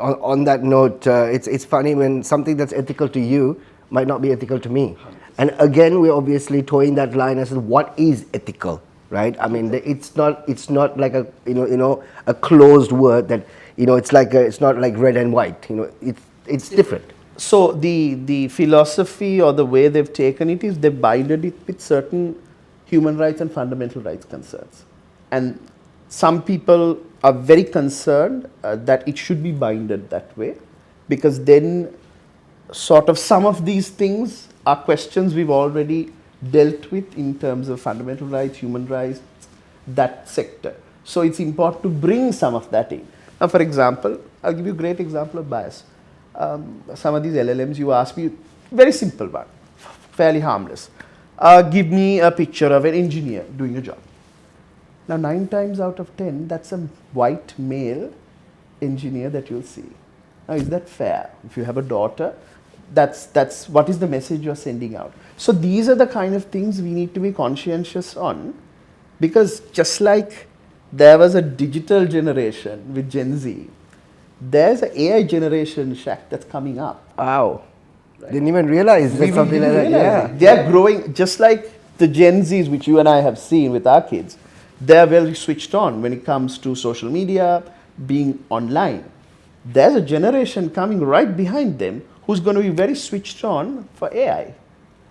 on that note, it's funny when something that's ethical to you might not be ethical to me. And again, we're obviously towing that line as to what is ethical, right? I mean, it's not like a a closed word that it's not like red and white. It's different. So the philosophy or the way they've taken it is they've binded it with certain human rights and fundamental rights concerns. And some people are very concerned that it should be binded that way, because then sort of some of these things are questions we've already dealt with in terms of fundamental rights, human rights, that sector. So it's important to bring some of that in. Now, for example, I'll give you a great example of bias. Some of these LLMs, you ask me, very simple one, fairly harmless. Give me a picture of an engineer doing a job. Now, 9 times out of 10, that's a white male engineer that you'll see. Now, is that fair? If you have a daughter, that's what is the message you're sending out. So these are the kind of things we need to be conscientious on, because just like there was a digital generation with Gen Z, there's an AI generation, Shaq, that's coming up. Wow. Right. Didn't even realize that something like that. Yeah. They're growing just like the Gen Zs, which you and I have seen with our kids. They're very switched on when it comes to social media, being online. There's a generation coming right behind them who's going to be very switched on for AI.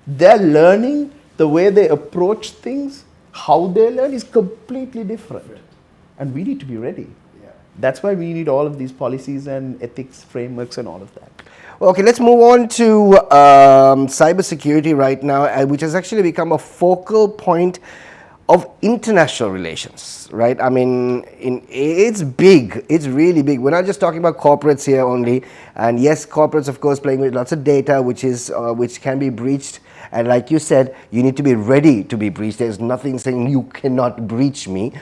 They're learning the way they approach things, how they learn is completely different. And we need to be ready. That's why we need all of these policies and ethics frameworks and all of that. Okay, let's move on to cybersecurity right now, which has actually become a focal point of international relations, right? I mean, it's big. It's really big. We're not just talking about corporates here only. And yes, corporates, of course, playing with lots of data, which can be breached. And like you said, you need to be ready to be breached. There's nothing saying you cannot breach me.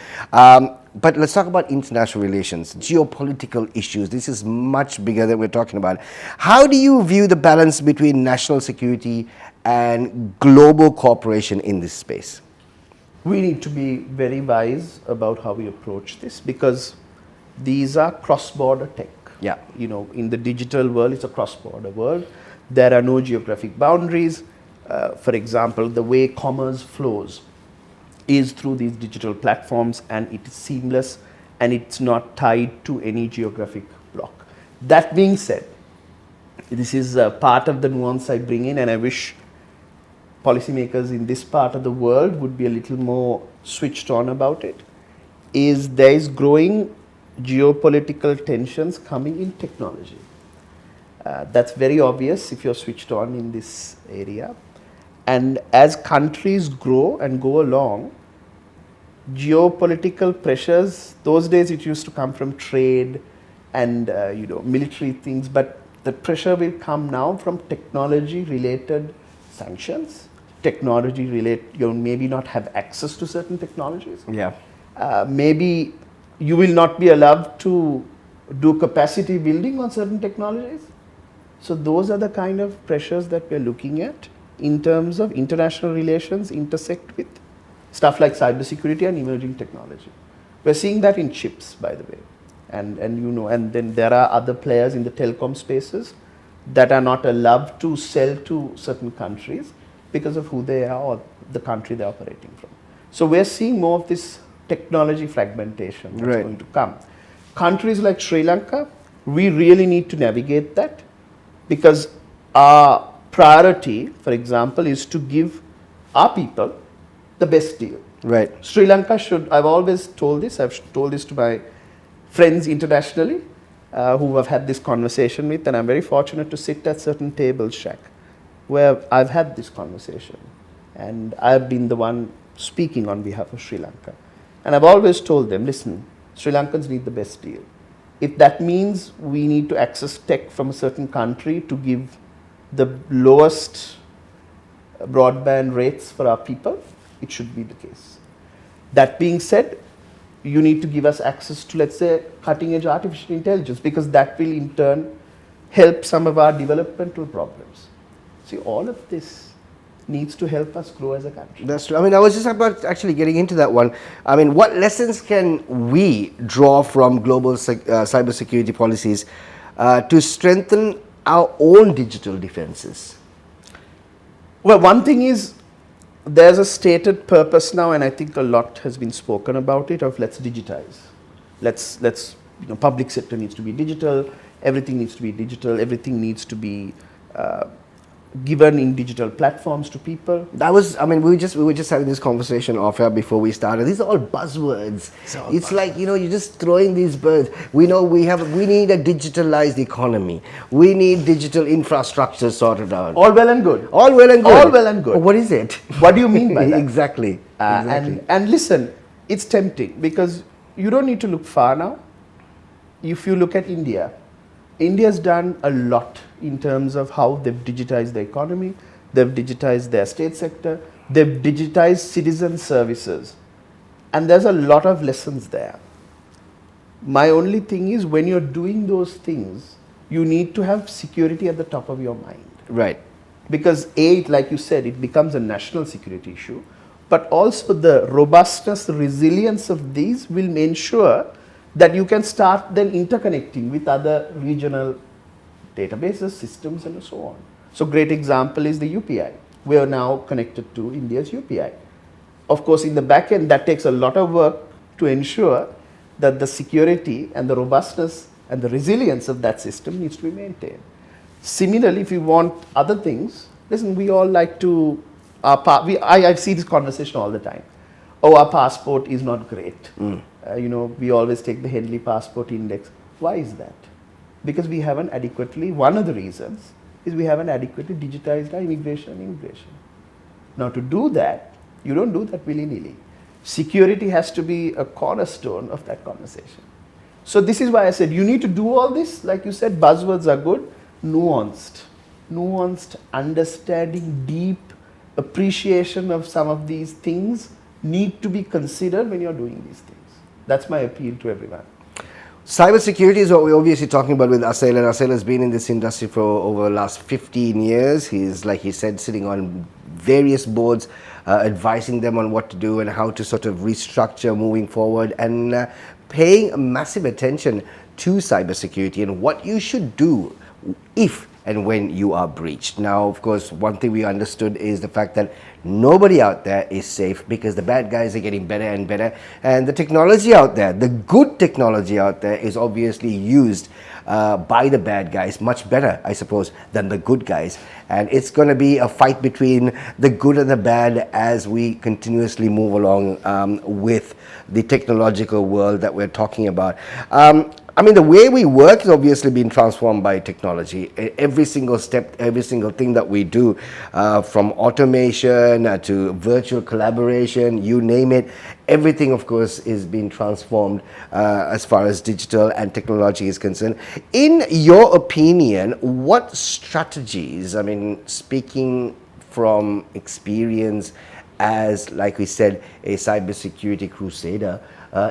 But let's talk about international relations, geopolitical issues. This is much bigger than we're talking about. How do you view the balance between national security and global cooperation in this space? We need to be very wise about how we approach this, because these are cross-border tech. Yeah. In the digital world, it's a cross-border world. There are no geographic boundaries. For example, the way commerce flows is through these digital platforms, and it is seamless, and it's not tied to any geographic block. That being said, this is part of the nuance I bring in, and I wish policymakers in this part of the world would be a little more switched on about it, is there is growing geopolitical tensions coming in technology. That's very obvious if you're switched on in this area. And as countries grow and go along, geopolitical pressures, those days it used to come from trade and military things, but the pressure will come now from technology-related sanctions, technology-related, maybe not have access to certain technologies. Yeah. Maybe you will not be allowed to do capacity building on certain technologies. So those are the kind of pressures that we're looking at in terms of international relations intersect with stuff like cybersecurity and emerging technology. We're seeing that in chips, by the way. And then there are other players in the telecom spaces that are not allowed to sell to certain countries because of who they are or the country they're operating from. So we're seeing more of this technology fragmentation that's going to come. Countries like Sri Lanka, we really need to navigate that, because our priority, for example, is to give our people the best deal. Right. Sri Lanka should, I've always told this, I've told this to my friends internationally who I've had this conversation with, and I'm very fortunate to sit at certain tables, Shaq, where I've had this conversation. And I've been the one speaking on behalf of Sri Lanka. And I've always told them, listen, Sri Lankans need the best deal. If that means we need to access tech from a certain country to give the lowest broadband rates for our people, it should be the case. That being said, you need to give us access to, let's say, cutting-edge artificial intelligence, because that will in turn help some of our developmental problems. See, all of this needs to help us grow as a country. That's true. I mean, I was just about actually getting into that one. I mean, what lessons can we draw from global cybersecurity policies to strengthen our own digital defenses? Well, one thing is there's a stated purpose now, and I think a lot has been spoken about it, of let's digitize. Let's public sector needs to be digital, everything needs to be digital, everything needs to be given in digital platforms to people. That was, I mean, we were just having this conversation off air before we started. These are all buzzwords. It's like, you're just throwing these words. We know we need a digitalized economy. We need digital infrastructure sorted out. All well and good. All well and good. All well and good. What is it? What do you mean by that? Exactly. Exactly. And listen, it's tempting because you don't need to look far now. If you look at India, India's done a lot in terms of how they've digitized the economy, they've digitized their state sector, they've digitized citizen services. And there's a lot of lessons there. My only thing is when you're doing those things, you need to have security at the top of your mind. Right. Because like you said, it becomes a national security issue, but also the robustness, the resilience of these will ensure that you can start then interconnecting with other regional databases, systems, and so on. So great example is the UPI. We are now connected to India's UPI. Of course, in the back end, that takes a lot of work to ensure that the security and the robustness and the resilience of that system needs to be maintained. Similarly, if you want other things, listen, we all like to, I see this conversation all the time. Oh, our passport is not great. We always take the Henley passport index. Why is that? Because we haven't adequately, one of the reasons is we haven't adequately digitized our immigration. Now to do that, you don't do that willy-nilly. Security has to be a cornerstone of that conversation. So this is why I said you need to do all this, like you said, buzzwords are good, nuanced understanding, deep appreciation of some of these things need to be considered when you're doing these things. That's my appeal to everyone. Cybersecurity is what we're obviously talking about with Asela. And Asela has been in this industry for over the last 15 years. He's, like he said, sitting on various boards, advising them on what to do and how to sort of restructure moving forward, and paying massive attention to cybersecurity and what you should do if and when you are breached. Now, of course, one thing we understood is the fact that nobody out there is safe because the bad guys are getting better and better, and the technology out there, the good technology out there, is obviously used by the bad guys much better, I suppose, than the good guys. And it's going to be a fight between the good and the bad as we continuously move along with the technological world that we're talking about. I mean, the way we work has obviously been transformed by technology. Every single step, every single thing that we do, from automation to virtual collaboration, you name it, everything, of course, is being transformed as far as digital and technology is concerned. In your opinion, what strategies, I mean, speaking from experience as, like we said, a cybersecurity crusader,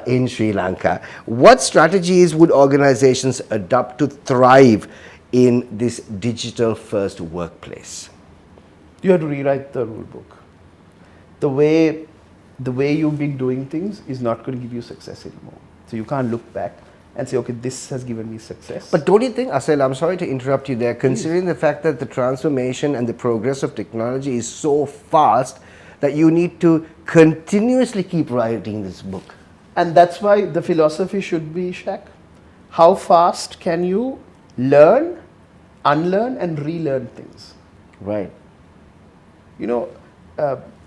in Sri Lanka, what strategies would organizations adopt to thrive in this digital first workplace? You have to rewrite the rule book. The way you've been doing things is not going to give you success anymore. So you can't look back and say, okay, this has given me success. But don't you think, Asela, I'm sorry to interrupt you there, considering the fact that the transformation and the progress of technology is so fast that you need to continuously keep writing this book? And that's why the philosophy should be, Shaq, how fast can you learn, unlearn, and relearn things? Right.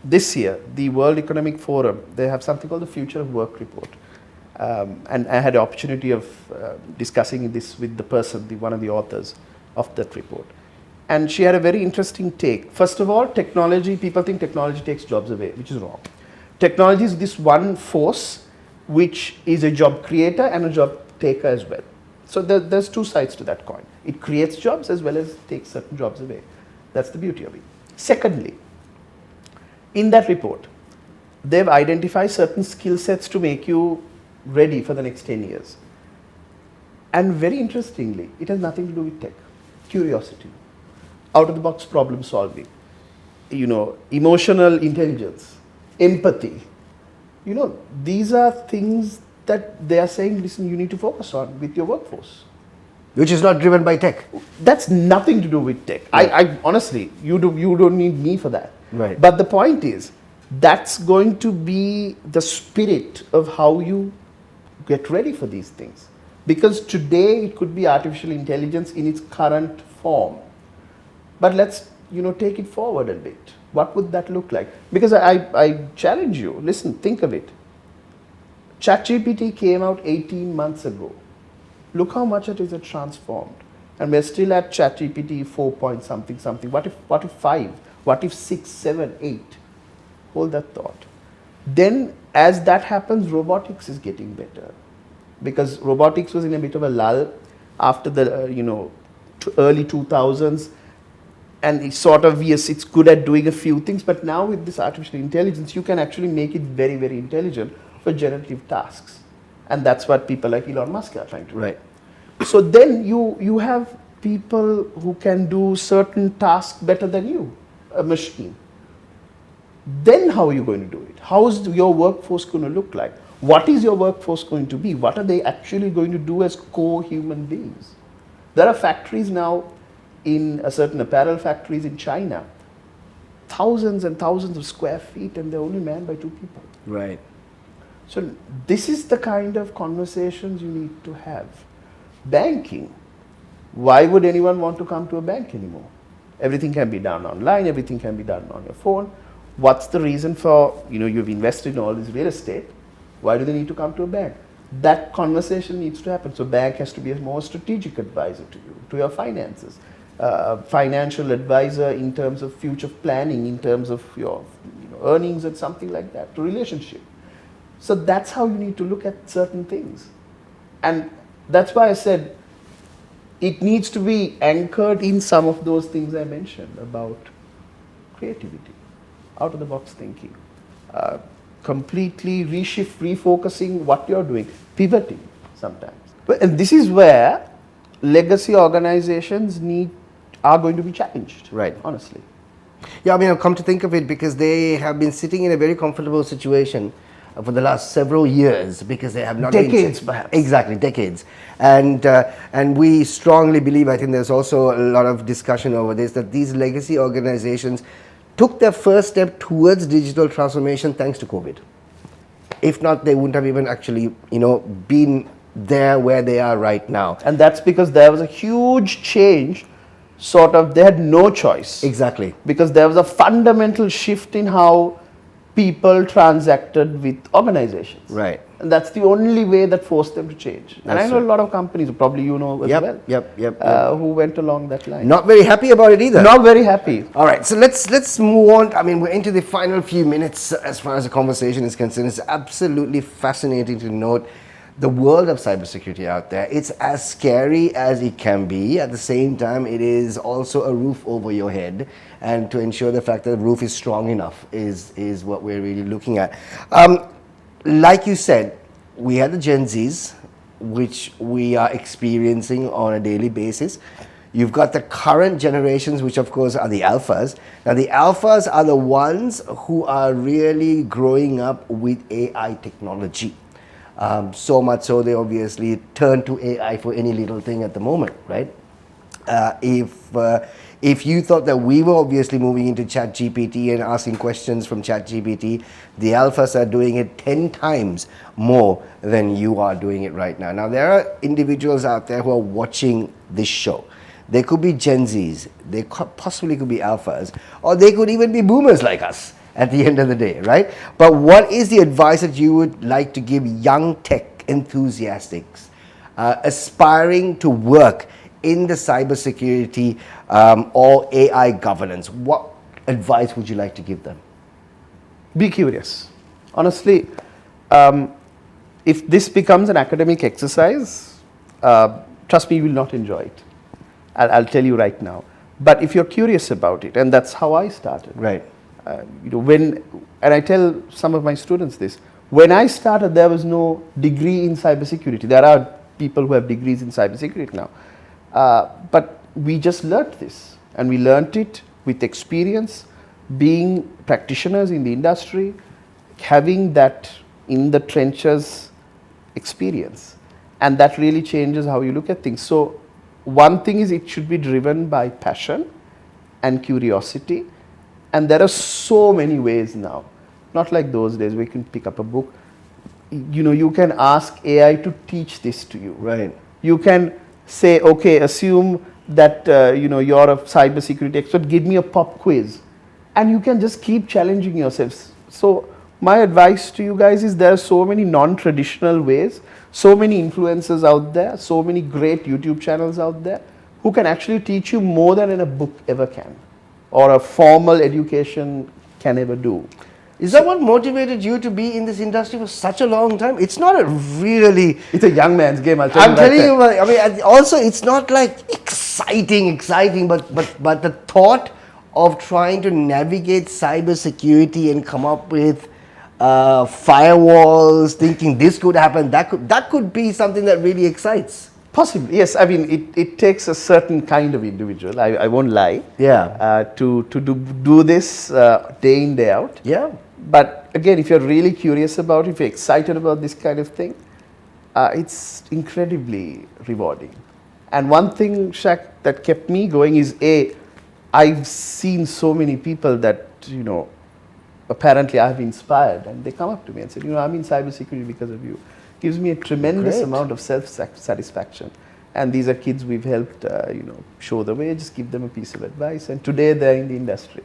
This year, the World Economic Forum, they have something called the Future of Work report. And I had the opportunity of discussing this with the person, one of the authors of that report. And she had a very interesting take. First of all, technology, people think technology takes jobs away, which is wrong. Technology is this one force which is a job creator and a job taker as well. So there's two sides to that coin. It creates jobs as well as takes certain jobs away. That's the beauty of it. Secondly, in that report, they've identified certain skill sets to make you ready for the next 10 years. And very interestingly, it has nothing to do with tech. Curiosity, out-of-the-box problem solving, emotional intelligence, empathy. These are things that they are saying, listen, you need to focus on with your workforce. Which is not driven by tech. That's nothing to do with tech. Right. I honestly, you don't need me for that. Right. But the point is, that's going to be the spirit of how you get ready for these things. Because today it could be artificial intelligence in its current form. But let's take it forward a bit. What would that look like? Because I challenge you. Listen, think of it. ChatGPT came out 18 months ago. Look how much it is transformed. And we're still at ChatGPT 4 point something something. What if 5? What if 6, 7, 8? Hold that thought. Then as that happens, robotics is getting better. Because robotics was in a bit of a lull after the early 2000s. And it's sort of, yes, it's good at doing a few things, but now with this artificial intelligence, you can actually make it very, very intelligent for generative tasks. And that's what people like Elon Musk are trying to do. Right. So then you have people who can do certain tasks better than you, a machine. Then how are you going to do it? How is your workforce going to look like? What is your workforce going to be? What are they actually going to do as core human beings? There are factories now in certain apparel factories in China, thousands and thousands of square feet, and they're only manned by 2 people. Right. So this is the kind of conversations you need to have. Banking. Why would anyone want to come to a bank anymore? Everything can be done online, everything can be done on your phone. What's the reason for, you've invested in all this real estate, why do they need to come to a bank? That conversation needs to happen. So bank has to be a more strategic advisor to you, to your finances. Financial advisor in terms of future planning, in terms of your earnings and something like that, to relationship. So that's how you need to look at certain things. And that's why I said it needs to be anchored in some of those things I mentioned about creativity, out of the box thinking, completely refocusing what you're doing, pivoting sometimes. And this is where legacy organizations are going to be challenged, right? Honestly. Yeah, I mean, I've come to think of it because they have been sitting in a very comfortable situation for the last several years because they have not decades, perhaps. Exactly, decades. And we strongly believe, I think there's also a lot of discussion over this, that these legacy organizations took their first step towards digital transformation thanks to COVID. If not, they wouldn't have even actually, been there where they are right now. And that's because there was a huge change. They had no choice. Exactly. Because there was a fundamental shift in how people transacted with organizations. Right. And that's the only way that forced them to change. And I know a lot of companies, probably as well, who went along that line. Not very happy about it either. Not very happy. All right, so let's move on. I mean, we're into the final few minutes as far as the conversation is concerned. It's absolutely fascinating to note the world of cybersecurity out there. It's as scary as it can be. At the same time, it is also a roof over your head. And to ensure the fact that the roof is strong enough is what we're really looking at. Like you said, we had the Gen Zs, which we are experiencing on a daily basis. You've got the current generations, which of course are the alphas. Now the alphas are the ones who are really growing up with AI technology. So much so they obviously turn to AI for any little thing at the moment, right? If you thought that we were obviously moving into ChatGPT and asking questions from ChatGPT, the alphas are doing it 10 times more than you are doing it right now. Now there are individuals out there who are watching this show. They could be Gen Zs, they possibly could be alphas, or they could even be boomers like us at the end of the day, right? But what is the advice that you would like to give young tech enthusiasts aspiring to work in the cybersecurity or AI governance? What advice would you like to give them? Be curious. Honestly, if this becomes an academic exercise, trust me, you will not enjoy it. I'll tell you right now. But if you're curious about it, and that's how I started. Right. And I tell some of my students this, when I started, there was no degree in cybersecurity. There are people who have degrees in cybersecurity now. But we just learnt this, and we learnt it with experience, being practitioners in the industry, having that in the trenches experience. And that really changes how you look at things. So one thing is it should be driven by passion and curiosity. And there are so many ways now. Not like those days where you can pick up a book. You can ask AI to teach this to you. Right. You can say, okay, assume that you're a cybersecurity expert, give me a pop quiz. And you can just keep challenging yourselves. So my advice to you guys is there are so many non-traditional ways, so many influencers out there, so many great YouTube channels out there who can actually teach you more than a book ever can, or a formal education can ever do. Is that what motivated you to be in this industry for such a long time? It's not a really... It's a young man's game, I'm telling you, I mean, also it's not like exciting, but the thought of trying to navigate cybersecurity and come up with firewalls, thinking this could happen, that could be something that really excites. Possibly, yes. I mean, it takes a certain kind of individual, I won't lie, to do this day in, day out. Yeah. But again, if you're really curious about it, if you're excited about this kind of thing, it's incredibly rewarding. And one thing, Shaq, that kept me going is, I've seen so many people that, apparently I've inspired, and they come up to me and say, I'm in cybersecurity because of you. Gives me a tremendous amount of self-satisfaction. And these are kids we've helped, show the way, just give them a piece of advice. And today they're in the industry.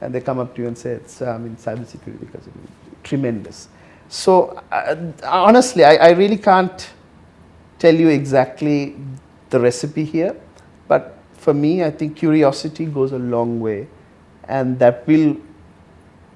And they come up to you and say, I'm in cybersecurity because of you. Tremendous. So honestly, I really can't tell you exactly the recipe here. But for me, I think curiosity goes a long way. And that will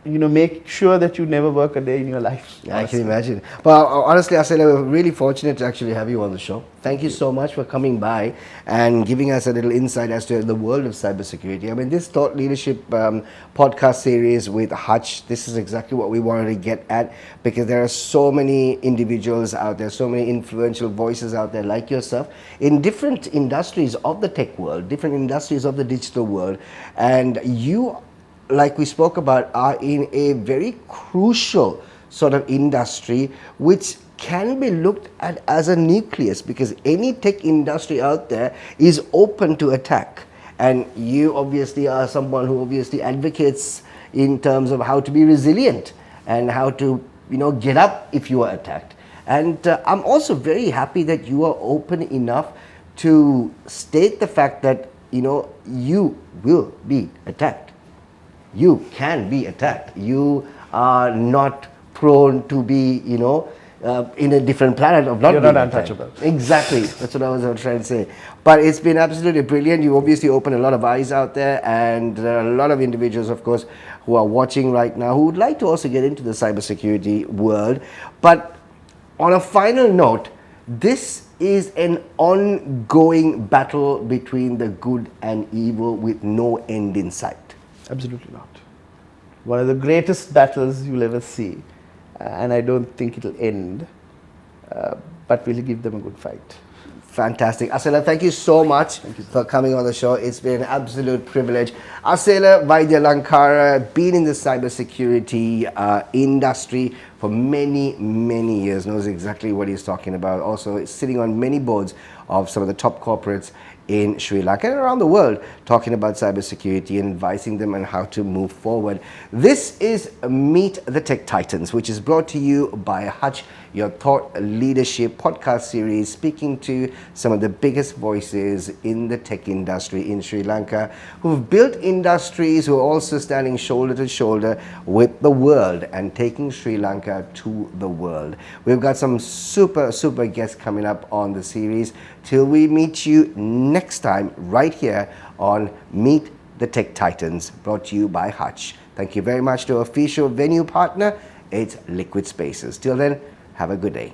make sure that you never work a day in your life. Yeah, I can imagine. But honestly, Asela, we're really fortunate to actually have you on the show. Thank you so much for coming by and giving us a little insight as to the world of cybersecurity. I mean, this Thought Leadership podcast series with Hutch, this is exactly what we wanted to get at, because there are so many individuals out there, so many influential voices out there like yourself in different industries of the tech world, different industries of the digital world. And you, like we spoke about, are in a very crucial sort of industry which can be looked at as a nucleus, because any tech industry out there is open to attack. And you obviously are someone who obviously advocates in terms of how to be resilient and how to, get up if you are attacked. And I'm also very happy that you are open enough to state the fact that, you will be attacked. You can be attacked. You are not prone to be, in a different planet of not You're being not attacked. untouchable. Exactly. That's what I was trying to say. But it's been absolutely brilliant. You obviously opened a lot of eyes out there, and there are a lot of individuals, of course, who are watching right now who would like to also get into the cybersecurity world. But on a final note, this is an ongoing battle between the good and evil with no end in sight. Absolutely not. One of the greatest battles you'll ever see, and I don't think it'll end, but we'll give them a good fight. Fantastic. Asela, thank you so much for coming on the show. It's been an absolute privilege. Asela Waidyalankara, been in the cybersecurity industry for many, many years, knows exactly what he's talking about. Also, sitting on many boards of some of the top corporates in Sri Lanka and around the world, talking about cybersecurity and advising them on how to move forward. This is Meet the Tech Titans, which is brought to you by Hutch, your thought leadership podcast series, speaking to some of the biggest voices in the tech industry in Sri Lanka, who've built industries, who are also standing shoulder to shoulder with the world and taking Sri Lanka to the world. We've got some super, super guests coming up on the series. Till we meet you next time right here on Meet the Tech Titans, brought to you by Hutch. Thank you very much to our official venue partner. It's Liquid Spaces. Till then, have a good day.